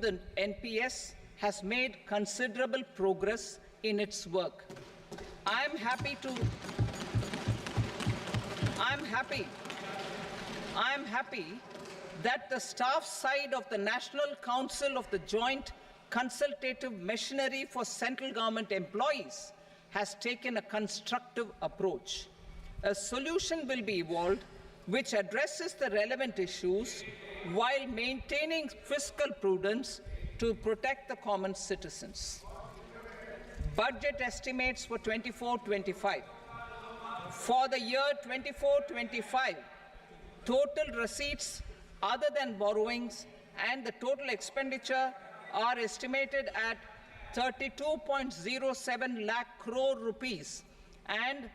the NPS has made considerable progress in its work. I am happy that the staff side of the National Council of the Joint Consultative Machinery for Central Government Employees has taken a constructive approach. A solution will be evolved which addresses the relevant issues while maintaining fiscal prudence to protect the common citizens. Budget estimates for 24-25. For the year 24-25, total receipts other than borrowings and the total expenditure are estimated at 32.07 lakh crore rupees and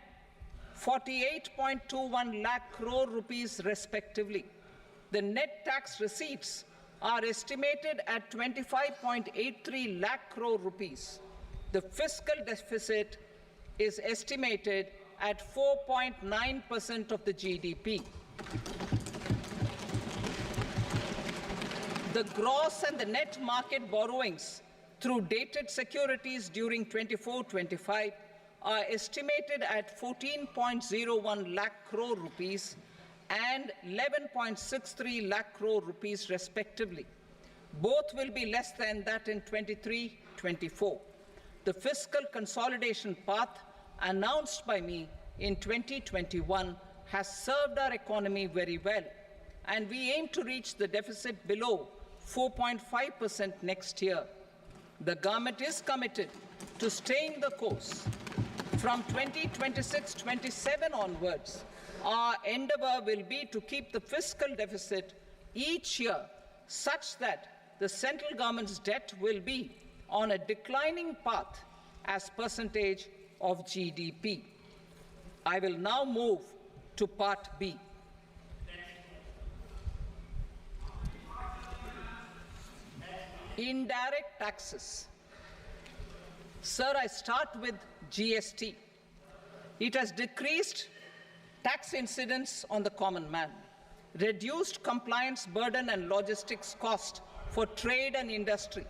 48.21 lakh crore rupees respectively. The net tax receipts are estimated at 25.83 lakh crore rupees. The fiscal deficit is estimated at 4.9% of the GDP. The gross and the net market borrowings through dated securities during 24-25 are estimated at 14.01 lakh crore rupees and 11.63 lakh crore rupees respectively. Both will be less than that in 23-24. The fiscal consolidation path announced by me in 2021 has served our economy very well, and we aim to reach the deficit below 4.5% next year. The government is committed to staying the course. From 2026-27 onwards, our endeavour will be to keep the fiscal deficit each year such that the central government's debt will be on a declining path as percentage of GDP. I will now move to Part B. Indirect taxes. Sir, I start with GST. It has decreased tax incidence on the common man, reduced compliance burden and logistics cost for trade and industry,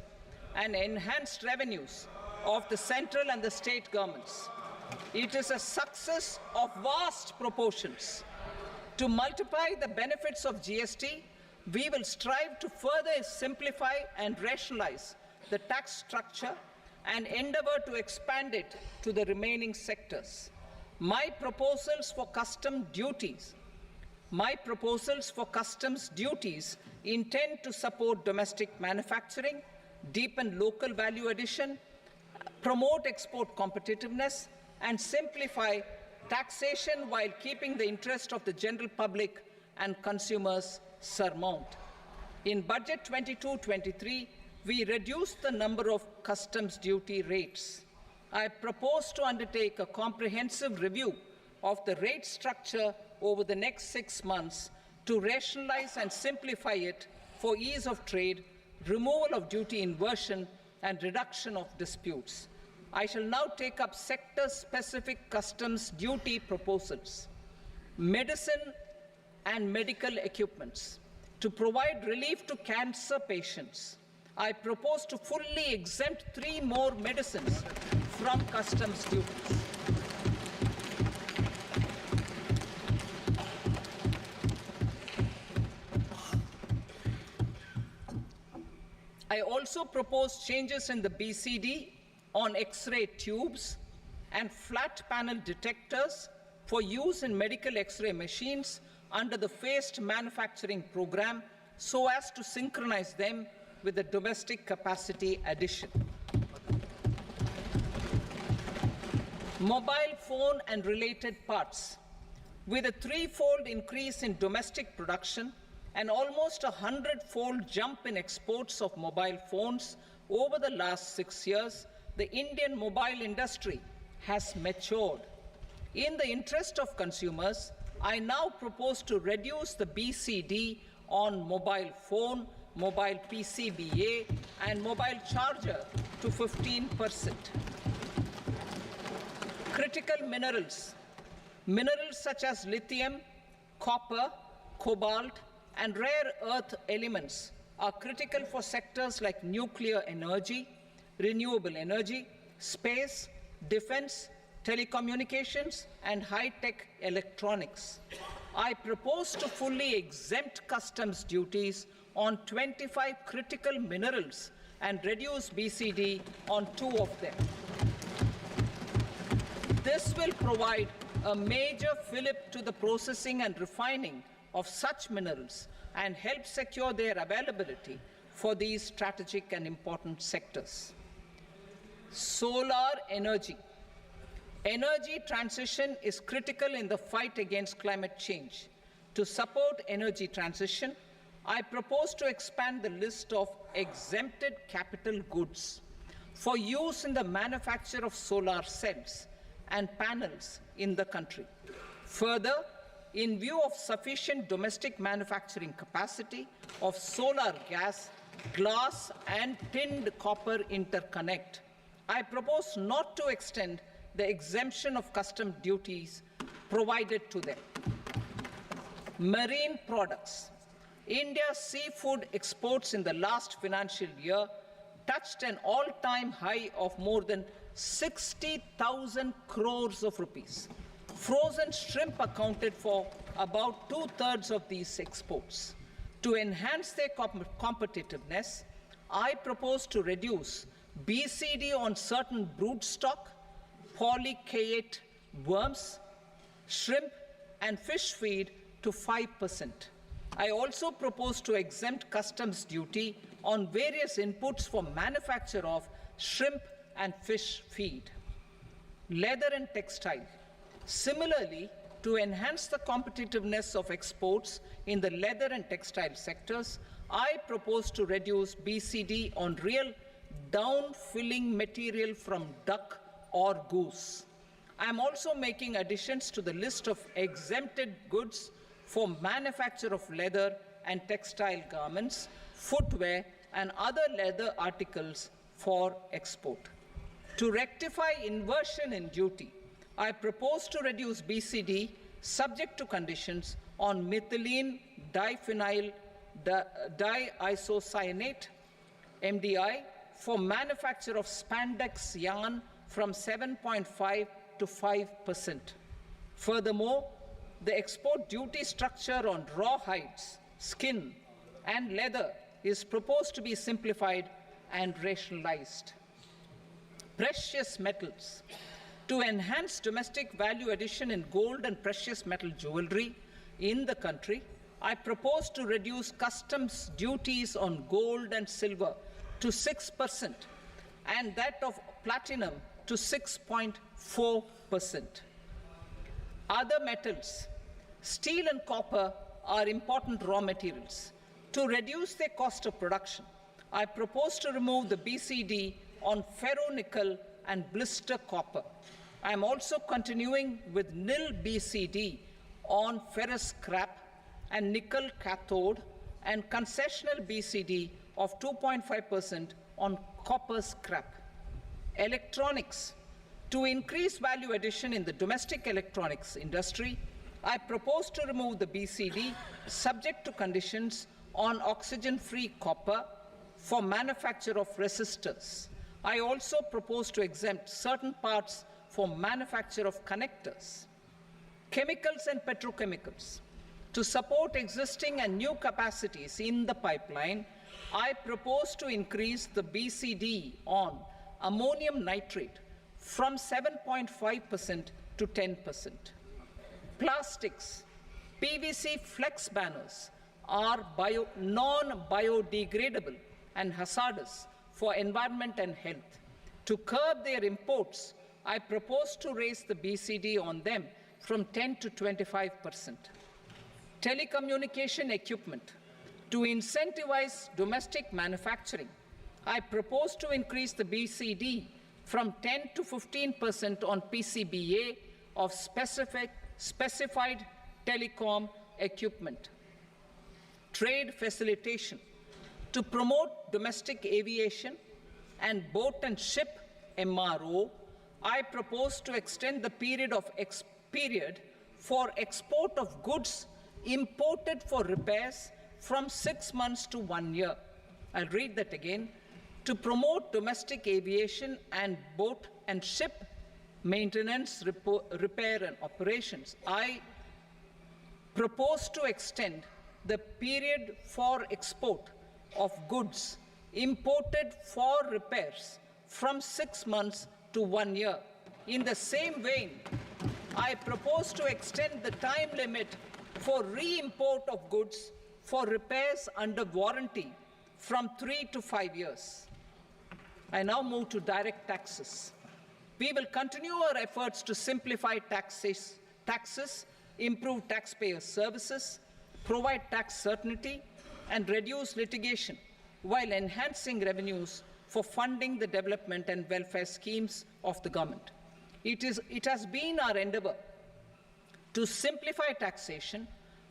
and enhanced revenues of the central and the state governments. It is a success of vast proportions. To multiply the benefits of GST, we will strive to further simplify and rationalize the tax structure and endeavour to expand it to the remaining sectors. My proposals for customs duties intend to support domestic manufacturing, deepen local value addition, promote export competitiveness, and simplify taxation while keeping the interest of the general public and consumers surmount. In Budget 22-23, we reduced the number of customs duty rates. I propose to undertake a comprehensive review of the rate structure over the next 6 months to rationalize and simplify it for ease of trade, removal of duty inversion, and reduction of disputes. I shall now take up sector-specific customs duty proposals. Medicine and medical equipments. To provide relief to cancer patients, I propose to fully exempt 3 more medicines from customs duties. I also propose changes in the BCD on X-ray tubes and flat panel detectors for use in medical X-ray machines under the phased manufacturing program so as to synchronize them with the domestic capacity addition. Mobile phone and related parts. With a 3-fold increase in domestic production and almost a 100-fold jump in exports of mobile phones over the last 6 years, the Indian mobile industry has matured. In the interest of consumers, I now propose to reduce the BCD on mobile phone, mobile PCBA, and mobile charger to 15%. Critical minerals. Minerals such as lithium, copper, cobalt, and rare earth elements are critical for sectors like nuclear energy, renewable energy, space, defense, telecommunications, and high-tech electronics. I propose to fully exempt customs duties on 25 critical minerals and reduce BCD on 2 of them. This will provide a major fillip to the processing and refining of such minerals and help secure their availability for these strategic and important sectors. Solar energy. Energy transition is critical in the fight against climate change. To support energy transition, I propose to expand the list of exempted capital goods for use in the manufacture of solar cells and panels in the country. Further, in view of sufficient domestic manufacturing capacity of solar gas, glass and tinned copper interconnect, I propose not to extend the exemption of custom duties provided to them. Marine products. India's seafood exports in the last financial year touched an all-time high of more than 60,000 crores of rupees. Frozen shrimp accounted for about 2/3 of these exports. To enhance their competitiveness, I propose to reduce BCD on certain broodstock, polychaete worms, shrimp, and fish feed to 5%. I also propose to exempt customs duty on various inputs for manufacture of shrimp and fish feed. Leather and textile. Similarly, to enhance the competitiveness of exports in the leather and textile sectors, I propose to reduce BCD on real down-filling material from duck or goose. I am also making additions to the list of exempted goods for manufacture of leather and textile garments, footwear, and other leather articles for export. To rectify inversion in duty, I propose to reduce BCD subject to conditions on methylene diphenyl diisocyanate, MDI, for manufacture of spandex yarn from 7.5 to 5%. Furthermore, the export duty structure on raw hides, skin, and leather is proposed to be simplified and rationalized. Precious metals. To enhance domestic value addition in gold and precious metal jewelry in the country, I propose to reduce customs duties on gold and silver to 6% and that of platinum to 6.4%. Other metals. Steel and copper are important raw materials. To reduce their cost of production, I propose to remove the BCD on ferronickel and blister copper. I am also continuing with nil BCD on ferrous scrap and nickel cathode and concessional BCD of 2.5% on copper scrap. Electronics. To increase value addition in the domestic electronics industry, I propose to remove the BCD subject to conditions on oxygen-free copper for manufacture of resistors. I also propose to exempt certain parts for manufacture of connectors. Chemicals and petrochemicals. To support existing and new capacities in the pipeline, I propose to increase the BCD on ammonium nitrate from 7.5% to 10%. Plastics. PVC flex banners are non-biodegradable and hazardous for environment and health. To curb their imports, I propose to raise the BCD on them from 10 to 25%. Telecommunication equipment. To incentivize domestic manufacturing, I propose to increase the BCD from 10 to 15% on PCBA of specified telecom equipment. Trade facilitation. To promote domestic aviation and boat and ship MRO, I propose to extend the period for export of goods imported for repairs from 6 months to 1 year. I'll read that again. To promote domestic aviation and boat and ship maintenance, repair and operations, I propose to extend the period for export of goods imported for repairs from 6 months to 1 year. In the same vein, I propose to extend the time limit for re-import of goods for repairs under warranty from 3 to 5 years. I now move to direct taxes. We will continue our efforts to simplify taxes, improve taxpayer services, provide tax certainty, and reduce litigation while enhancing revenues for funding the development and welfare schemes of the government. It has been our endeavour to simplify taxation.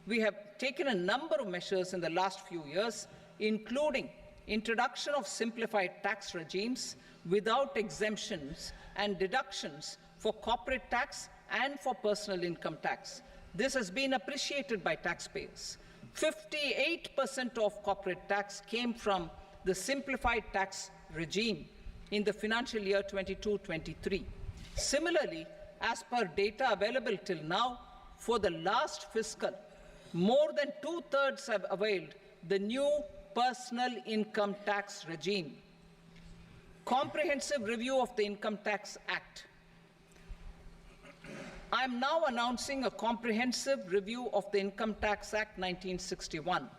We have taken a number of measures in the last few years, including introduction of simplified tax regimes without exemptions and deductions for corporate tax and for personal income tax. This has been appreciated by taxpayers. 58% of corporate tax came from the simplified tax regime in the financial year 22-23. Similarly, as per data available till now, for the last fiscal, more than 2/3 have availed the new personal income tax regime. Comprehensive review of the Income Tax Act. I am now announcing a comprehensive review of the Income Tax Act 1961.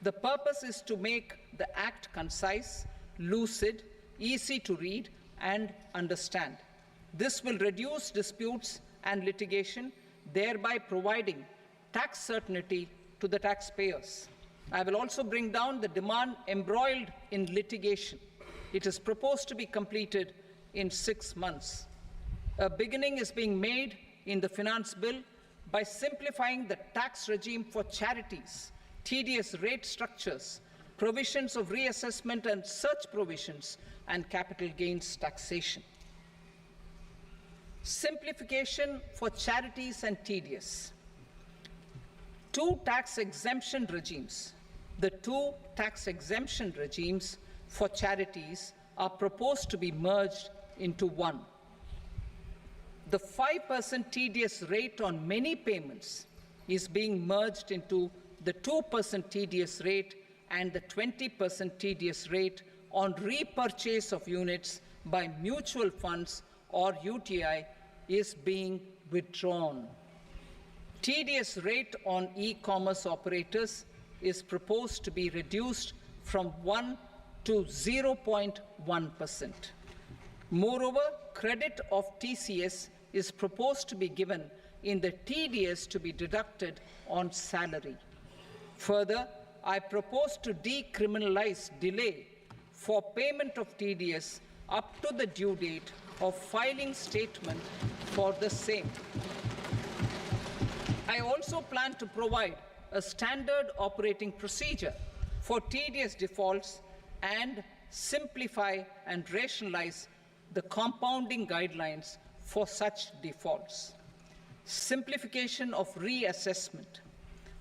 The purpose is to make the Act concise, lucid, easy to read and understand. This will reduce disputes and litigation, thereby providing tax certainty to the taxpayers. I will also bring down the demand embroiled in litigation. It is proposed to be completed in 6 months. A beginning is being made in the Finance Bill by simplifying the tax regime for charities, TDS rate structures, provisions of reassessment and such provisions, and capital gains taxation. Simplification for charities and TDS. Two tax exemption regimes. The two tax exemption regimes for charities are proposed to be merged into one. The 5% TDS rate on many payments is being merged into the 2% TDS rate, and the 20% TDS rate on repurchase of units by mutual funds or UTI is being withdrawn. TDS rate on e-commerce operators is proposed to be reduced from 1 to 0.1%. Moreover, credit of TCS is proposed to be given in the TDS to be deducted on salary. Further, I propose to decriminalize delay for payment of TDS up to the due date of filing statement for the same. I also plan to provide a standard operating procedure for TDS defaults and simplify and rationalize the compounding guidelines for such defaults. Simplification of reassessment.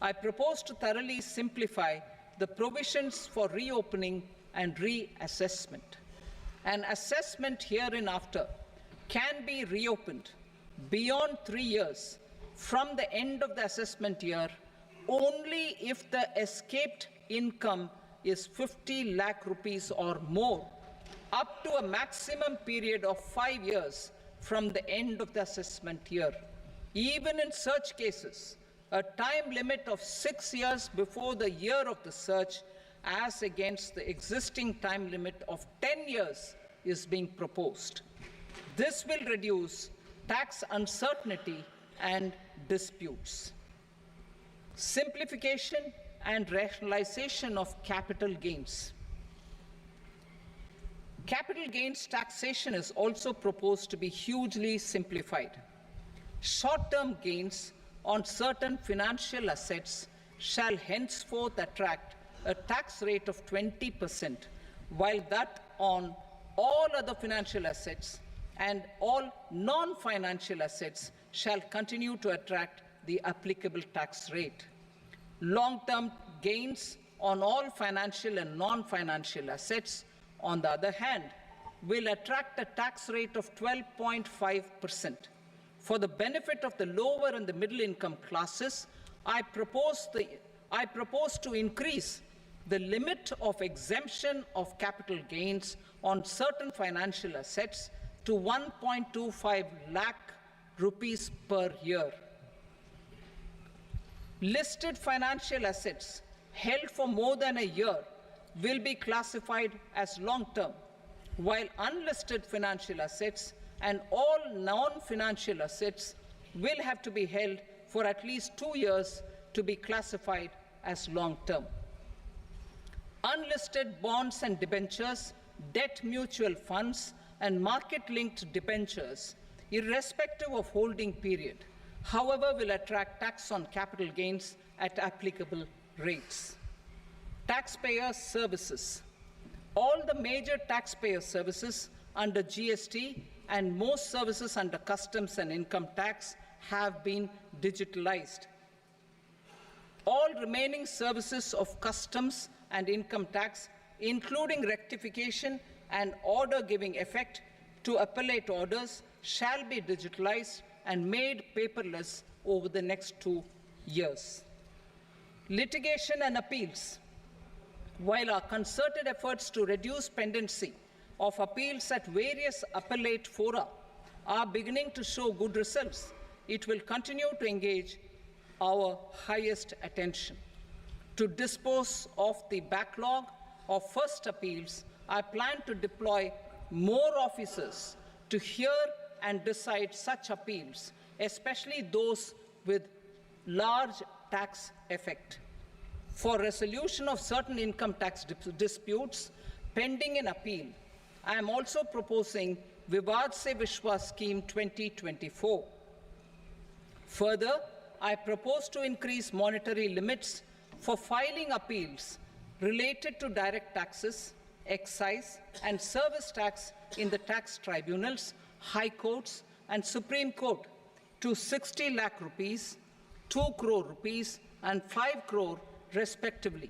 I propose to thoroughly simplify the provisions for reopening and reassessment. An assessment hereinafter can be reopened beyond 3 years from the end of the assessment year only if the escaped income is 50 lakh rupees or more, up to a maximum period of 5 years from the end of the assessment year. Even in such cases, a time limit of 6 years before the year of the search, as against the existing time limit of 10 years, is being proposed. This will reduce tax uncertainty and disputes. Simplification and rationalization of capital gains. Capital gains taxation is also proposed to be hugely simplified. Short-term gains on certain financial assets shall henceforth attract a tax rate of 20%, while that on all other financial assets and all non-financial assets shall continue to attract the applicable tax rate. Long-term gains on all financial and non-financial assets, on the other hand, will attract a tax rate of 12.5%. For the benefit of the lower and the middle income classes, I propose to increase the limit of exemption of capital gains on certain financial assets to 1.25 lakh rupees per year. Listed financial assets held for more than a year will be classified as long-term, while unlisted financial assets and all non-financial assets will have to be held for at least 2 years to be classified as long-term. Unlisted bonds and debentures, debt mutual funds, and market-linked debentures, irrespective of holding period, however, will attract tax on capital gains at applicable rates. Taxpayer services. All the major taxpayer services under GST and most services under customs and income tax have been digitalized. All remaining services of customs and income tax, including rectification and order giving effect to appellate orders, shall be digitalized and made paperless over the next 2 years. Litigation and appeals. While our concerted efforts to reduce pendency of appeals at various appellate fora are beginning to show good results, it will continue to engage our highest attention. To dispose of the backlog of first appeals, I plan to deploy more officers to hear and decide such appeals, especially those with large tax effect. For resolution of certain income tax disputes pending an appeal, I am also proposing Vivad Se Vishwas Scheme 2024. Further, I propose to increase monetary limits for filing appeals related to direct taxes, excise, and service tax in the tax tribunals, high courts, and Supreme Court to 60 lakh rupees, 2 crore rupees, and 5 crore respectively,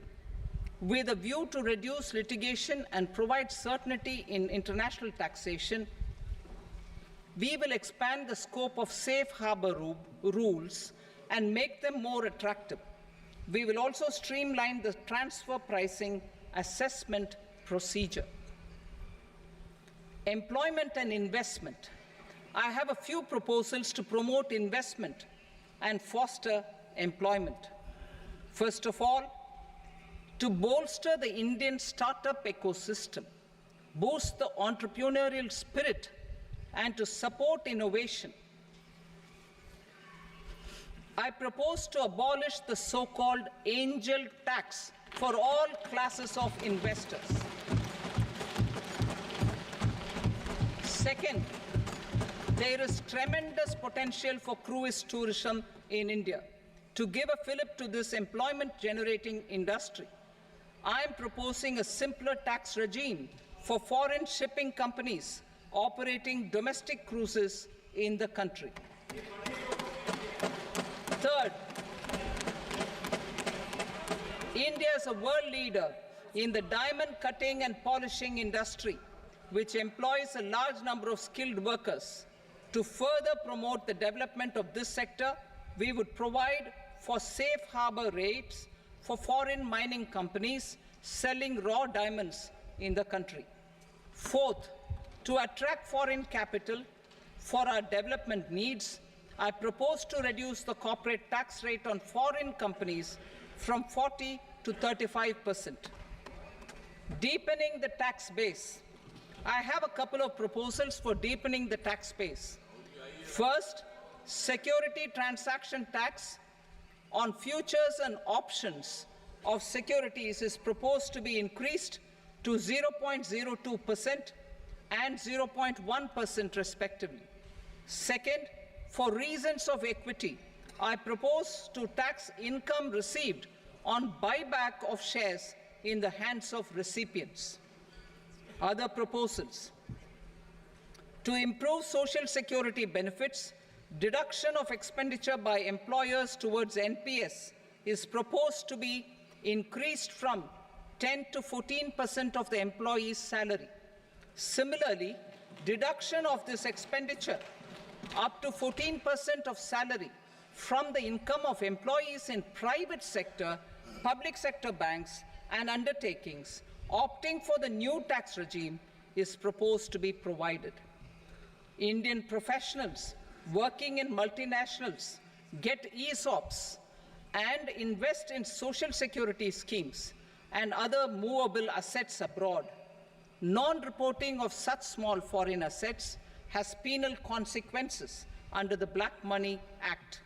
with a view to reduce litigation and provide certainty in international taxation. We will expand the scope of safe harbor rules and make them more attractive. We will also streamline the transfer pricing assessment procedure. Employment and investment. I have a few proposals to promote investment and foster employment. First of all, to bolster the Indian startup ecosystem, boost the entrepreneurial spirit, and to support innovation, I propose to abolish the so-called angel tax for all classes of investors. Second, there is tremendous potential for cruise tourism in India. To give a fillip to this employment-generating industry, I am proposing a simpler tax regime for foreign shipping companies operating domestic cruises in the country. Third, India is a world leader in the diamond cutting and polishing industry, which employs a large number of skilled workers. To further promote the development of this sector, we would provide for safe harbor rates for foreign mining companies selling raw diamonds in the country. Fourth, to attract foreign capital for our development needs, I propose to reduce the corporate tax rate on foreign companies from 40 to 35%. Deepening the tax base. I have a couple of proposals for deepening the tax base. First, security transaction tax on futures and options of securities is proposed to be increased to 0.02% and 0.1% respectively. Second, for reasons of equity, I propose to tax income received on buyback of shares in the hands of recipients. Other proposals. To improve social security benefits, deduction of expenditure by employers towards NPS is proposed to be increased from 10 to 14% of the employee's salary. Similarly, deduction of this expenditure up to 14% of salary from the income of employees in private sector, public sector banks and undertakings opting for the new tax regime is proposed to be provided. Indian professionals working in multinationals get ESOPs and invest in social security schemes and other movable assets abroad. Non-reporting of such small foreign assets has penal consequences under the Black Money Act.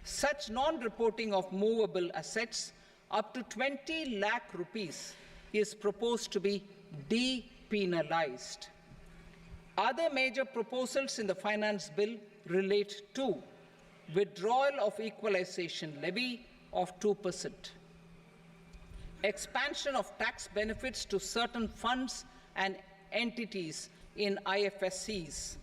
Such non-reporting of movable assets up to 20 lakh rupees is proposed to be depenalized. Other major proposals in the finance bill relate to withdrawal of equalization levy of 2%, expansion of tax benefits to certain funds and entities in IFSCs,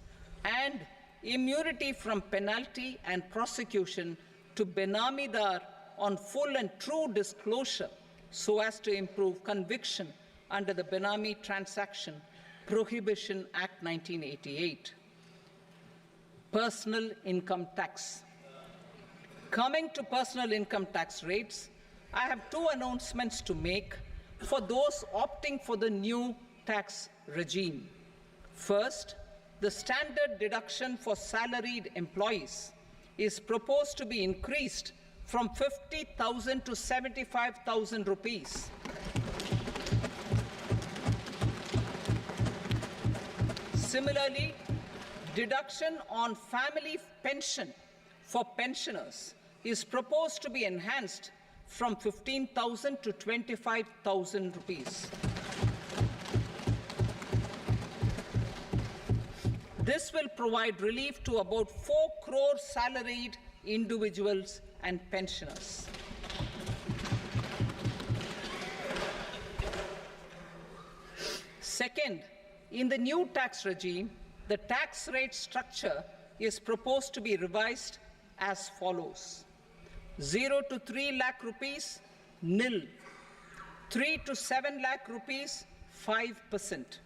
and immunity from penalty and prosecution to Benamidar on full and true disclosure so as to improve conviction under the Benami Transaction Prohibition Act 1988. Personal income tax. Coming to personal income tax rates, I have two announcements to make for those opting for the new tax regime. First, the standard deduction for salaried employees is proposed to be increased from 50,000 to 75,000 rupees. Similarly, deduction on family pension for pensioners is proposed to be enhanced from 15,000 to 25,000 rupees. This will provide relief to about 4 crore salaried individuals and pensioners. Second, in the new tax regime, the tax rate structure is proposed to be revised as follows: 0 to 3 lakh rupees, nil; 3 to 7 lakh rupees, 5%;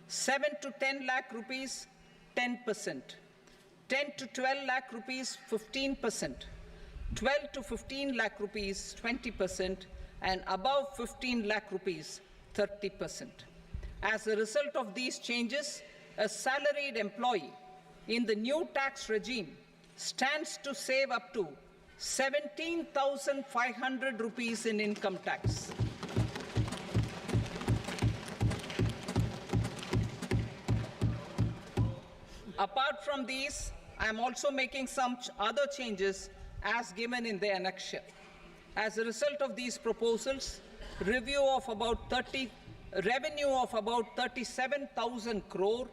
7 to 10 lakh rupees, 10%; 10 to 12 lakh rupees, 15%; 12 to 15 lakh rupees, 20%; and above 15 lakh rupees, 30%. As a result of these changes, a salaried employee in the new tax regime stands to save up to 17,500 rupees in income tax. Apart from these, I am also making some other changes as given in the annexure. As a result of these proposals, revenue of about 37,000 crore,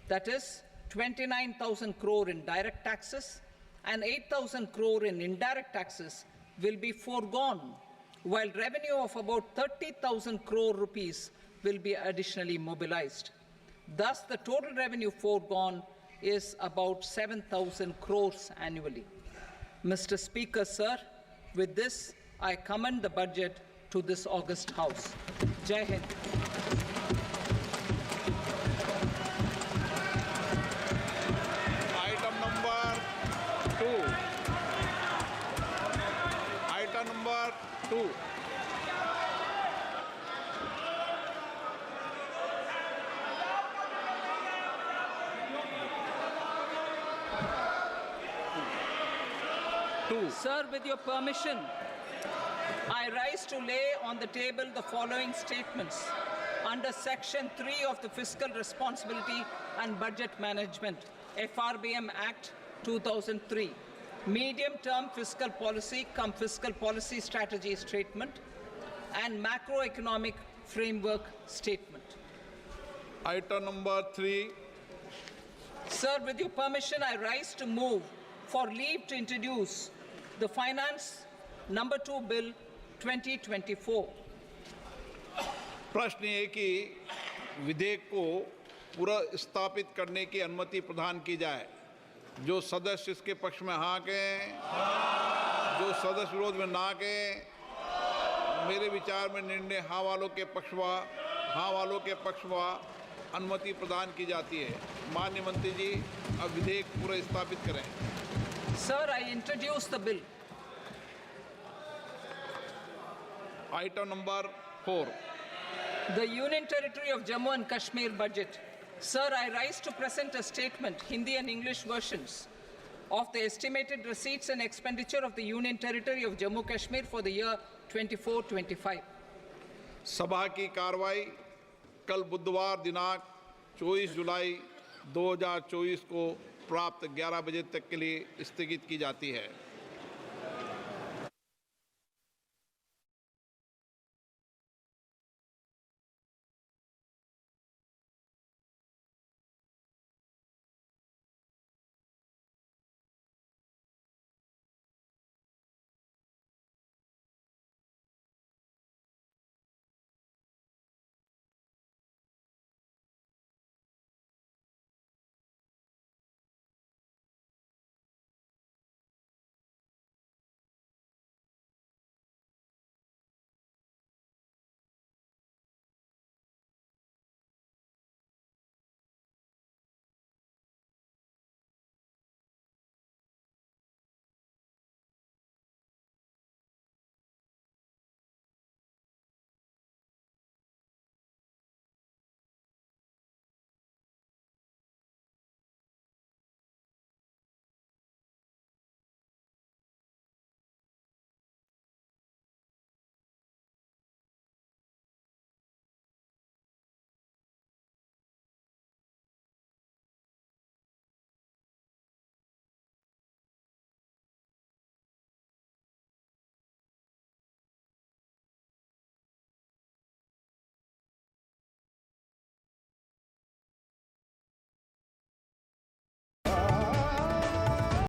that is 29,000 crore in direct taxes and 8,000 crore in indirect taxes, will be foregone, while revenue of about 30,000 crore rupees will be additionally mobilized. Thus, the total revenue foregone is about 7,000 crores annually. Mr. Speaker, sir, with this, I commend the budget to this august House. Jai Hind. Item number 2. Item number 2. Sir, with your permission, I rise to lay on the table the following statements under Section 3 of the Fiscal Responsibility and Budget Management, FRBM Act 2003, Medium-Term Fiscal Policy cum Fiscal Policy Strategy Statement and Macroeconomic Framework Statement. Item number 3. Sir, with your permission, I rise to move for leave to introduce the Finance Number 2 Bill 2024. प्रश्न ये कि विधेयक को पुनर्स्थापित करने की अनुमति प्रदान की जाए। जो सदस्य इसके पक्ष में हाँ कहें, जो सदस्य विरोध में ना कहें, मेरे विचार में निर्णय हाँ वालों के पक्षवा अनुमति प्रदान की जाती है। माननीय मंत्री जी, अब विधेयक पूरा स्थापित करें। Sir, I introduce the bill. Item number 4, The Union Territory of Jammu and Kashmir budget. Sir, I rise to present a statement, Hindi and English versions, of the estimated receipts and expenditure of the Union Territory of Jammu and Kashmir for the year 24-25. सभा की कार्रवाई कल बुधवार दिनांक 24 जुलाई 2024 को प्राप्त 11 बजे तक के लिए स्थगित की जाती है।